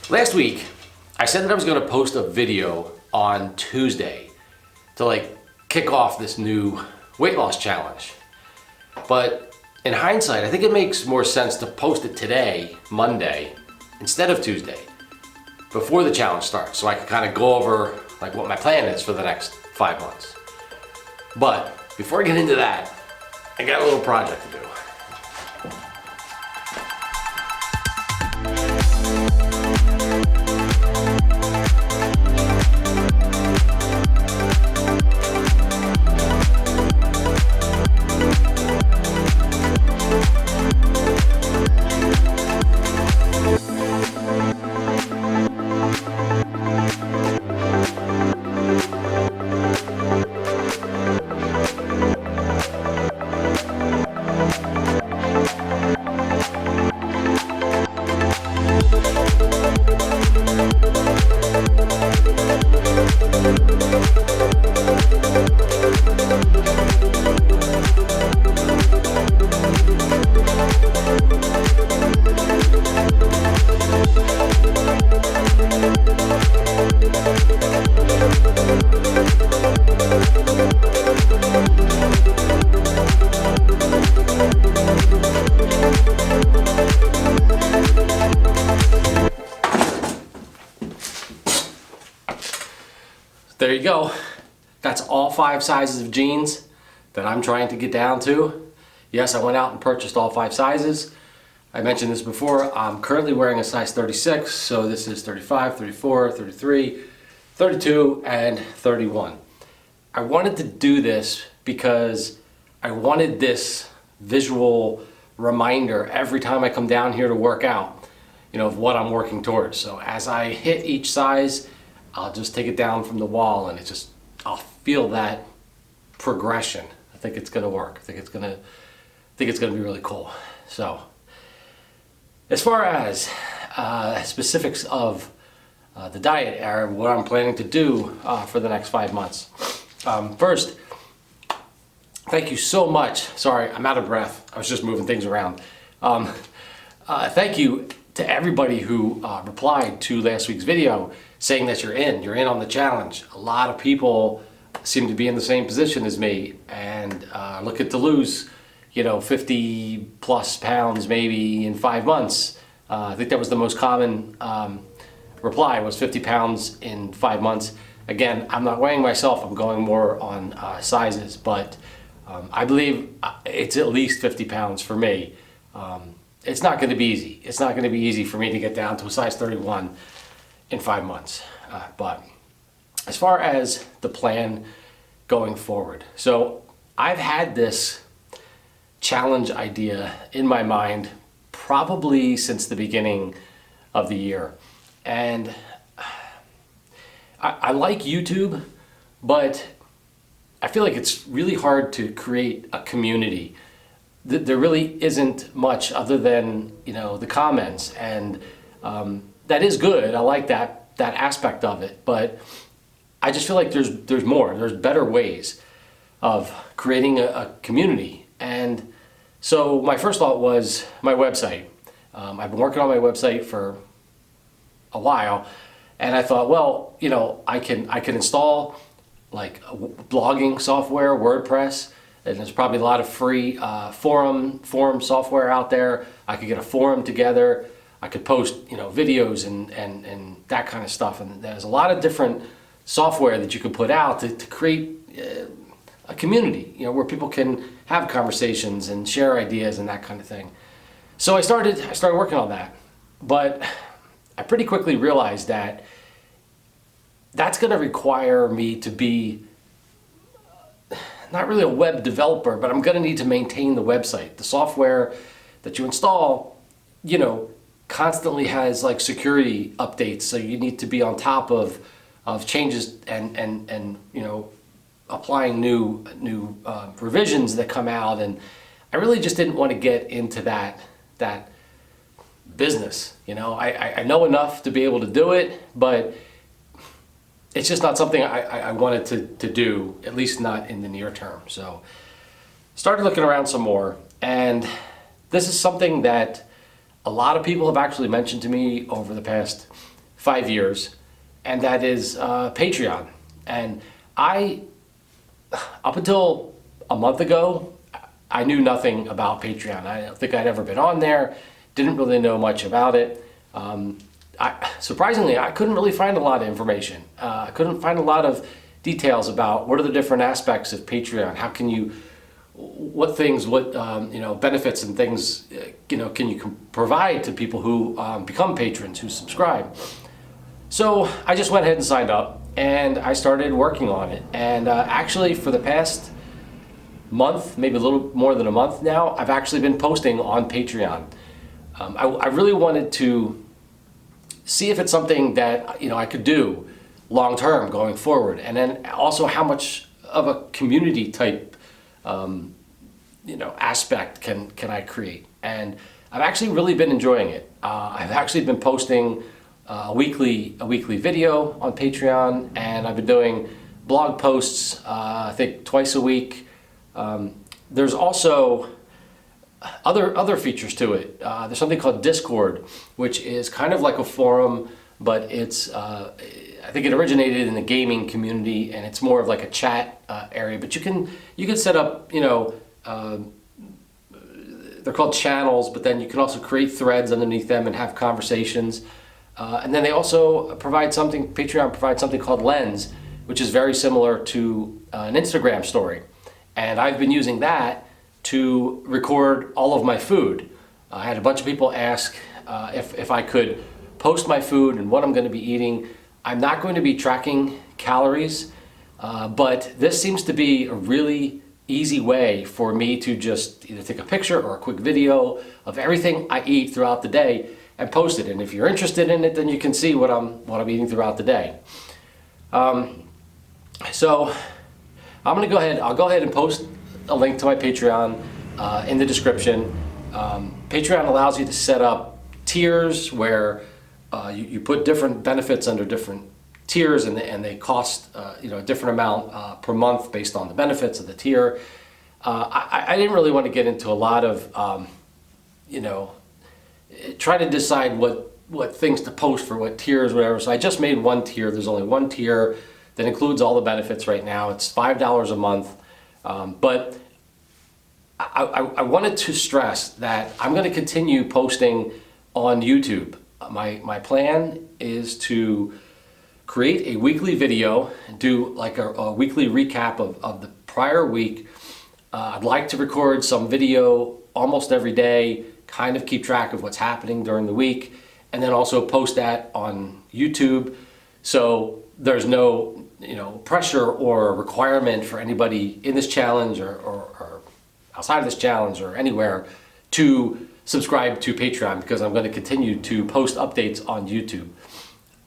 Last week, I said that I was going to post a video on Tuesday to kick off this new weight loss challenge. But in hindsight, I think it makes more sense to post it today, Monday, instead of Tuesday, before the challenge starts, so I can kind of go over what my plan is for the next 5 months. But before I get into that, I got a little project to do. There you go. That's all 5 sizes of jeans that I'm trying to get down to. Yes, I went out and purchased all 5 sizes. I mentioned this before. I'm currently wearing a size 36, so this is 35, 34, 33, 32, and 31. I wanted to do this because I wanted this visual reminder every time I come down here to work out, of what I'm working towards. So as I hit each size, I'll just take it down from the wall and I'll feel that progression. I think it's gonna work. I think it's gonna be really cool. So as far as specifics of the diet or what I'm planning to do for the next 5 months. First, thank you so much. Sorry, I'm out of breath. I was just moving things around. Thank you to everybody who replied to last week's video saying that you're in on the challenge. A lot of people seem to be in the same position as me and looking to lose, 50 plus pounds maybe in 5 months. I think that was the most common reply, was 50 pounds in 5 months. Again, I'm not weighing myself, I'm going more on sizes, but I believe it's at least 50 pounds for me. It's not going to be easy. It's not going to be easy for me to get down to a size 31 in 5 months. But as far as the plan going forward, so I've had this challenge idea in my mind probably since the beginning of the year. And I like YouTube, but I feel like it's really hard to create a community. There really isn't much other than the comments, and that is good. I like that aspect of it, but I just feel like there's more. There's better ways of creating a community. And so my first thought was my website. I've been working on my website for a while, and I thought, well, I can install blogging software, WordPress. And there's probably a lot of free forum software out there. I could get a forum together. I could post videos and that kind of stuff. And there's a lot of different software that you could put out to create a community, where people can have conversations and share ideas and that kind of thing. So I started working on that, but I pretty quickly realized that that's going to require me to be not really a web developer, but I'm going to need to maintain the website. The software that you install, constantly has security updates, so you need to be on top of changes and applying new revisions that come out. And I really just didn't want to get into that business. I know enough to be able to do it, but it's just not something I wanted to do, at least not in the near term. So started looking around some more, and this is something that a lot of people have actually mentioned to me over the past 5 years, and that is Patreon. And up until a month ago, I knew nothing about Patreon. I don't think I'd ever been on there, didn't really know much about it. Surprisingly, I couldn't really find a lot of information. I couldn't find a lot of details about what are the different aspects of Patreon. How can you, what things, benefits and things, can you provide to people who become patrons, who subscribe. So I just went ahead and signed up, and I started working on it. And actually, for the past month, maybe a little more than a month now, I've actually been posting on Patreon. I really wanted to see if it's something that I could do long term going forward, and then also how much of a community type aspect can I create. And I've actually really been enjoying it. I've actually been posting a weekly video on Patreon, and I've been doing blog posts I think twice a week. There's also other features to it. There's something called Discord, which is kind of like a forum, but it's I think it originated in the gaming community, and it's more of like a chat area. But you can set up, they're called channels, but then you can also create threads underneath them and have conversations. And then they also Patreon provides something called Lens, which is very similar to an Instagram story. And I've been using that to record all of my food. I had a bunch of people ask if I could post my food and what I'm going to be eating. I'm not going to be tracking calories, but this seems to be a really easy way for me to just either take a picture or a quick video of everything I eat throughout the day and post it. And if you're interested in it, then you can see what I'm eating throughout the day. So I'll go ahead and post a link to my Patreon in the description. Patreon allows you to set up tiers where you put different benefits under different tiers, and they cost a different amount per month based on the benefits of the tier. I didn't really want to get into a lot of try to decide what things to post for what tiers, whatever. So I just made one tier. There's only one tier that includes all the benefits right now. It's $5 a month. But I wanted to stress that I'm going to continue posting on YouTube. My plan is to create a weekly video, do like a weekly recap of the prior week. I'd like to record some video almost every day, kind of keep track of what's happening during the week, and then also post that on YouTube. So there's no pressure or requirement for anybody in this challenge or outside of this challenge or anywhere to subscribe to Patreon, because I'm going to continue to post updates on YouTube.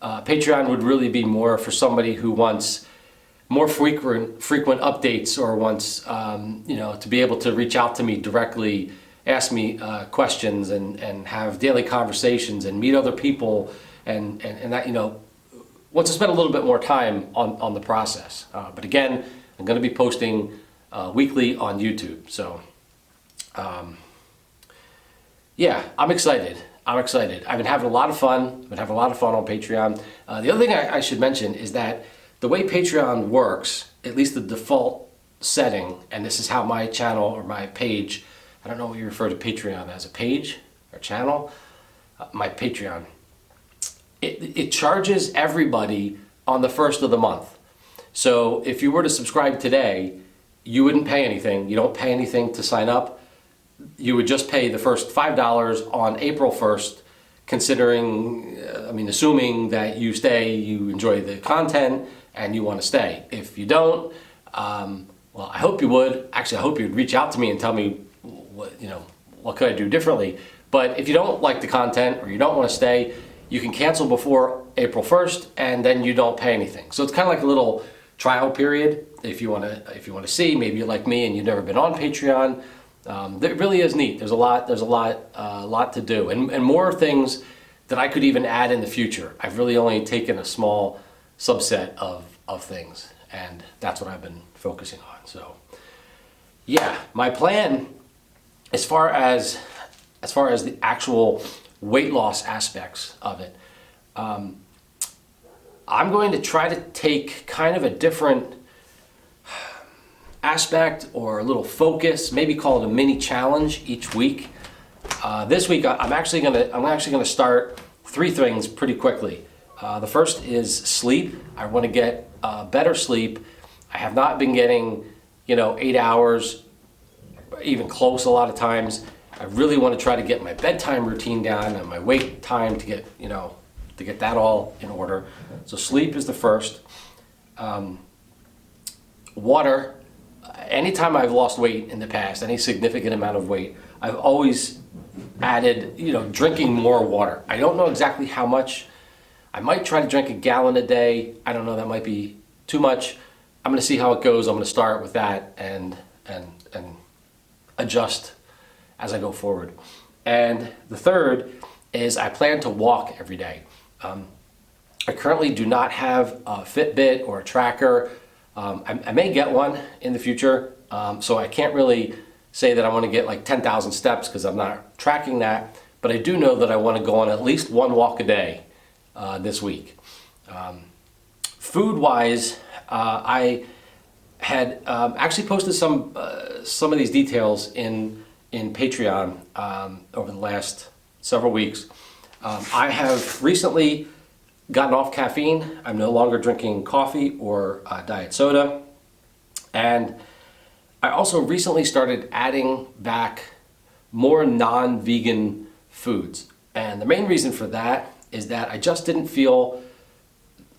Patreon would really be more for somebody who wants more frequent updates, or wants to be able to reach out to me directly, ask me questions, and have daily conversations and meet other people, and that wants to spend a little bit more time on the process. But again, I'm going to be posting weekly on YouTube. So yeah, I'm excited. I've been having a lot of fun. On Patreon. The other thing I should mention is that the way Patreon works, at least the default setting, and this is how my channel or my page, I don't know what you refer to Patreon as, a page or channel, my Patreon, it charges everybody on the first of the month. So if you were to subscribe today, you wouldn't pay anything. You don't pay anything to sign up. You would just pay the first $5 on April 1st, assuming that you stay, you enjoy the content, and you want to stay. If you don't, well, I hope you would. Actually, I hope you'd reach out to me and tell me what could I do differently. But if you don't like the content or you don't want to stay, you can cancel before April 1st, and then you don't pay anything. So it's kind of like a little trial period if you want to see. Maybe you're like me and you've never been on Patreon. It really is neat. There's a lot to do, and more things that I could even add in the future. I've really only taken a small subset of things, and that's what I've been focusing on. So yeah, my plan as far as the actual weight loss aspects of it, I'm going to try to take kind of a different aspect or a little focus, maybe call it a mini challenge each week. This week I'm actually gonna start 3 things pretty quickly. The first is sleep. I want to get better sleep. I have not been getting 8 hours, even close a lot of times. I really want to try to get my bedtime routine down and my wake time to get that all in order. So sleep is the first. Water. Anytime I've lost weight in the past, any significant amount of weight, I've always added, drinking more water. I don't know exactly how much. I might try to drink a gallon a day. I don't know, that might be too much. I'm going to see how it goes. I'm going to start with that and adjust as I go forward. And the third is I plan to walk every day. I currently do not have a Fitbit or a tracker. I may get one in the future, so I can't really say that I want to get like 10,000 steps because I'm not tracking that, but I do know that I want to go on at least 1 walk a day this week. Food-wise, I had actually posted some of these details in Patreon over the last several weeks. I have recently gotten off caffeine. I'm no longer drinking coffee or diet soda. And I also recently started adding back more non-vegan foods. And the main reason for that is that I just didn't feel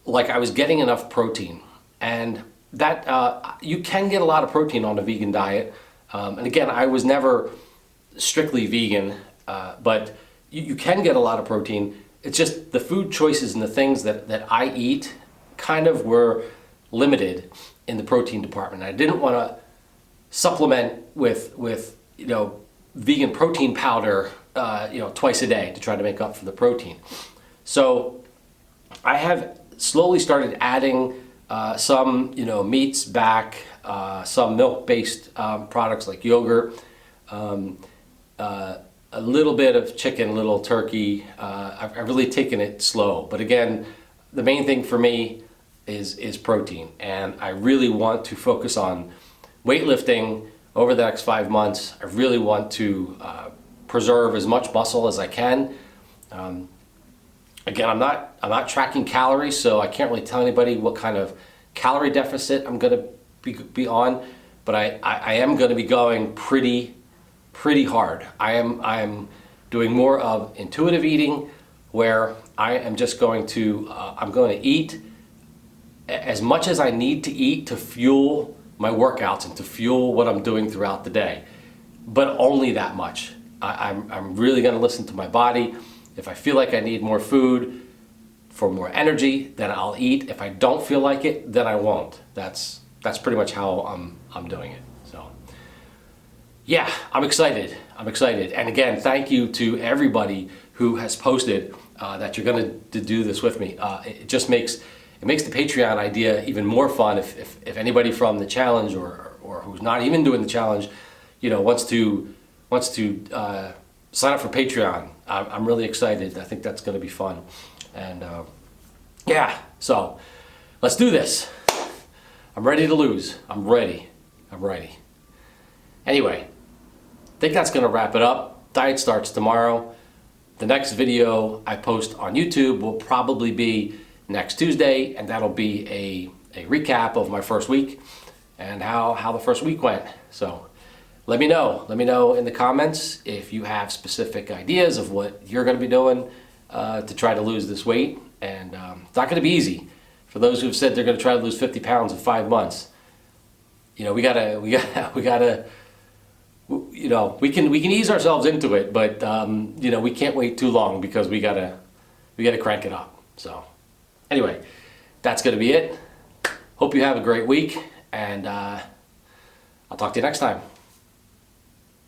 like I was getting enough protein. And that you can get a lot of protein on a vegan diet. And again, I was never strictly vegan, but you can get a lot of protein. It's just the food choices and the things that I eat kind of were limited in the protein department. I didn't want to supplement with vegan protein powder twice a day to try to make up for the protein. So I have slowly started adding some meats back, some milk-based products like yogurt, a little bit of chicken, a little turkey. I've really taken it slow, but again, the main thing for me is protein, and I really want to focus on weightlifting over the next 5 months. I really want to preserve as much muscle as I can. Again, I'm not tracking calories, so I can't really tell anybody what kind of calorie deficit I'm going to be on, but I am going to be going pretty hard. I am doing more of intuitive eating, where I am just going to I'm going to eat as much as I need to eat to fuel my workouts and to fuel what I'm doing throughout the day, but only that much. I'm really going to listen to my body. If I feel like I need more food for more energy, then I'll eat. If I don't feel like it, then I won't. That's pretty much how I'm doing it. So yeah, I'm excited. And again, thank you to everybody who has posted that you're going to do this with me. It just makes the Patreon idea even more fun. If anybody from the challenge or who's not even doing the challenge, wants to sign up for Patreon, I'm really excited. I think that's going to be fun. And yeah, so let's do this. I'm ready to lose. I'm ready. Anyway, I think that's going to wrap it up. Diet starts tomorrow. The next video I post on YouTube will probably be next Tuesday, and that'll be a recap of my first week and how the first week went. So let me know in the comments if you have specific ideas of what you're going to be doing to try to lose this weight. And it's not going to be easy. For those who've said they're going to try to lose 50 pounds in 5 months, we gotta we can ease ourselves into it, but we can't wait too long because we gotta crank it up. So anyway, that's gonna be it. Hope you have a great week, and I'll talk to you next time.